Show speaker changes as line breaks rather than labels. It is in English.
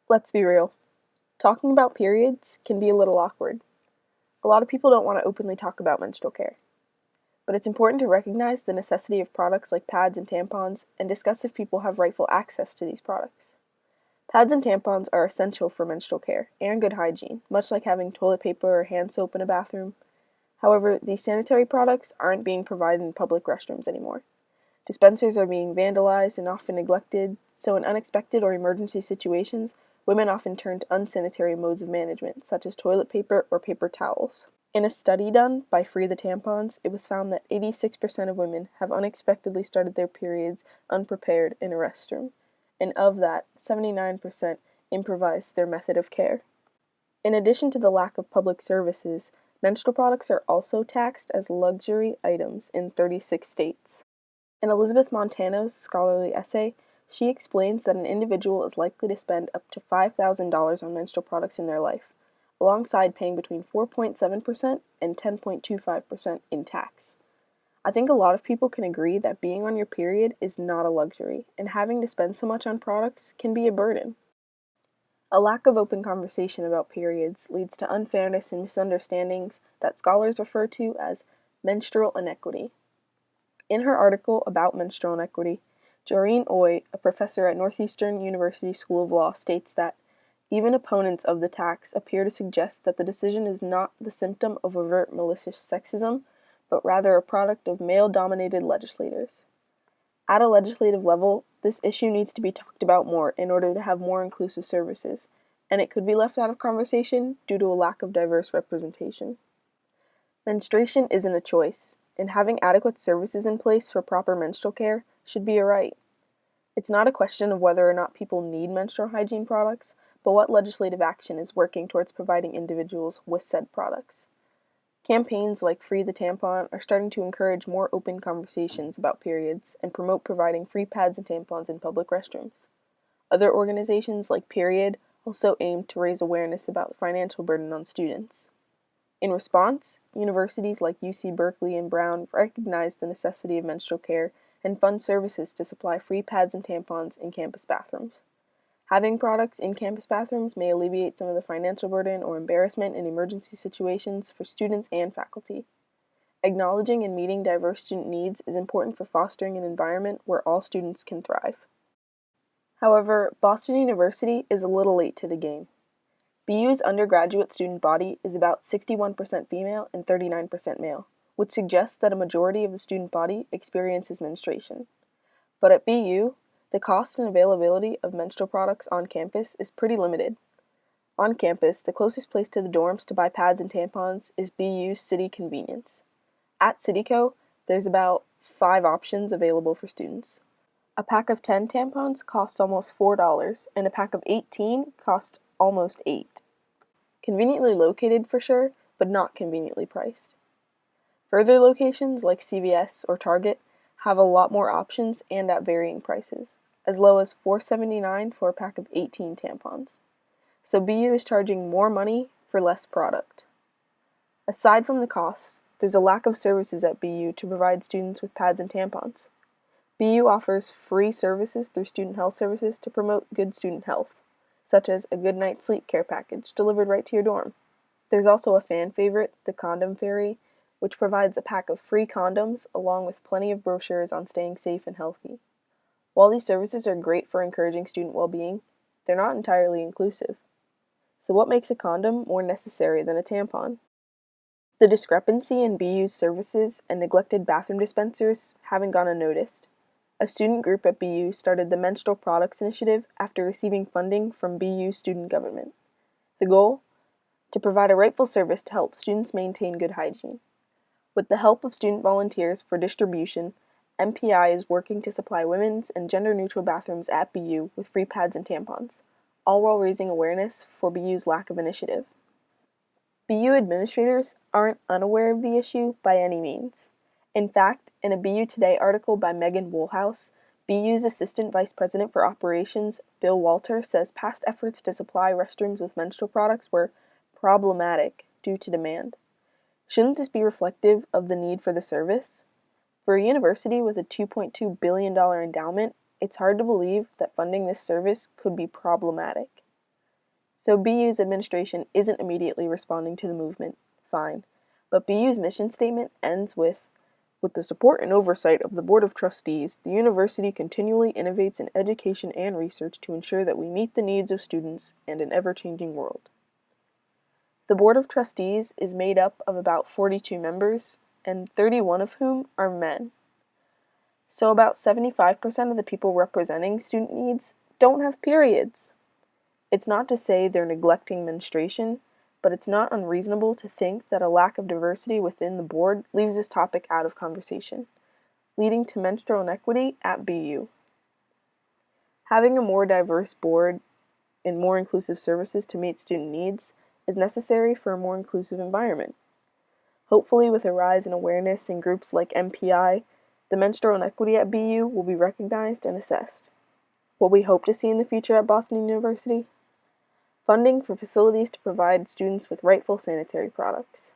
Let's be real. Talking about periods can be a little awkward. A lot of people don't want to openly talk about menstrual care. But it's important to recognize the necessity of products like pads and tampons and discuss if people have rightful access to these products. Pads and tampons are essential for menstrual care and good hygiene, much like having toilet paper or hand soap in a bathroom. However, these sanitary products aren't being provided in public restrooms anymore. Dispensers are being vandalized and often neglected, so in unexpected or emergency situations, women often turn to unsanitary modes of management, such as toilet paper or paper towels. In a study done by Free the Tampons, it was found that 86% of women have unexpectedly started their periods unprepared in a restroom, and of that, 79% improvised their method of care. In addition to the lack of public services, menstrual products are also taxed as luxury items in 36 states. In Elizabeth Montano's scholarly essay, she explains that an individual is likely to spend up to $5,000 on menstrual products in their life, alongside paying between 4.7% and 10.25% in tax. I think a lot of people can agree that being on your period is not a luxury, and having to spend so much on products can be a burden. A lack of open conversation about periods leads to unfairness and misunderstandings that scholars refer to as menstrual inequity. In her article about menstrual inequity, Joreen Oy, a professor at Northeastern University School of Law, states that even opponents of the tax appear to suggest that the decision is not the symptom of overt malicious sexism, but rather a product of male-dominated legislators. At a legislative level, this issue needs to be talked about more in order to have more inclusive services, and it could be left out of conversation due to a lack of diverse representation. Menstruation isn't a choice, and having adequate services in place for proper menstrual care should be a right. It's not a question of whether or not people need menstrual hygiene products, but what legislative action is working towards providing individuals with said products. Campaigns like Free the Tampon are starting to encourage more open conversations about periods and promote providing free pads and tampons in public restrooms. Other organizations like Period also aim to raise awareness about the financial burden on students. In response, universities like UC Berkeley and Brown recognize the necessity of menstrual care and fund services to supply free pads and tampons in campus bathrooms. Having products in campus bathrooms may alleviate some of the financial burden or embarrassment in emergency situations for students and faculty. Acknowledging and meeting diverse student needs is important for fostering an environment where all students can thrive. However, Boston University is a little late to the game. BU's undergraduate student body is about 61% female and 39% male, which suggests that a majority of the student body experiences menstruation. But at BU, the cost and availability of menstrual products on campus is pretty limited. On campus, the closest place to the dorms to buy pads and tampons is BU's City Convenience. At CityCo, there's about 5 options available for students. A pack of 10 tampons costs almost $4, and a pack of 18 costs almost $8. Conveniently located for sure, but not conveniently priced. Further locations like CVS or Target have a lot more options and at varying prices, as low as $4.79 for a pack of 18 tampons. So BU is charging more money for less product. Aside from the costs, there's a lack of services at BU to provide students with pads and tampons. BU offers free services through Student Health Services to promote good student health, such as a good night's sleep care package delivered right to your dorm. There's also a fan favorite, the Condom Fairy, which provides a pack of free condoms along with plenty of brochures on staying safe and healthy. While these services are great for encouraging student well-being, they're not entirely inclusive. So what makes a condom more necessary than a tampon? The discrepancy in BU's services and neglected bathroom dispensers haven't gone unnoticed. A student group at BU started the Menstrual Products Initiative after receiving funding from BU student government. The goal? To provide a rightful service to help students maintain good hygiene. With the help of student volunteers for distribution, MPI is working to supply women's and gender-neutral bathrooms at BU with free pads and tampons, all while raising awareness for BU's lack of initiative. BU administrators aren't unaware of the issue by any means. In fact, in a BU Today article by Megan Woolhouse, BU's Assistant Vice President for Operations, Bill Walter, says past efforts to supply restrooms with menstrual products were problematic due to demand. Shouldn't this be reflective of the need for the service? For a university with a $2.2 billion endowment, it's hard to believe that funding this service could be problematic. So BU's administration isn't immediately responding to the movement, fine, but BU's mission statement ends with the support and oversight of the Board of Trustees, the university continually innovates in education and research to ensure that we meet the needs of students and an ever-changing world. The Board of Trustees is made up of about 42 members, and 31 of whom are men. So about 75% of the people representing student needs don't have periods. It's not to say they're neglecting menstruation, but it's not unreasonable to think that a lack of diversity within the board leaves this topic out of conversation, leading to menstrual inequity at BU. Having a more diverse board and more inclusive services to meet student needs is necessary for a more inclusive environment. Hopefully, with a rise in awareness in groups like MPI, the menstrual inequity at BU will be recognized and assessed. What we hope to see in the future at Boston University? Funding for facilities to provide students with rightful sanitary products.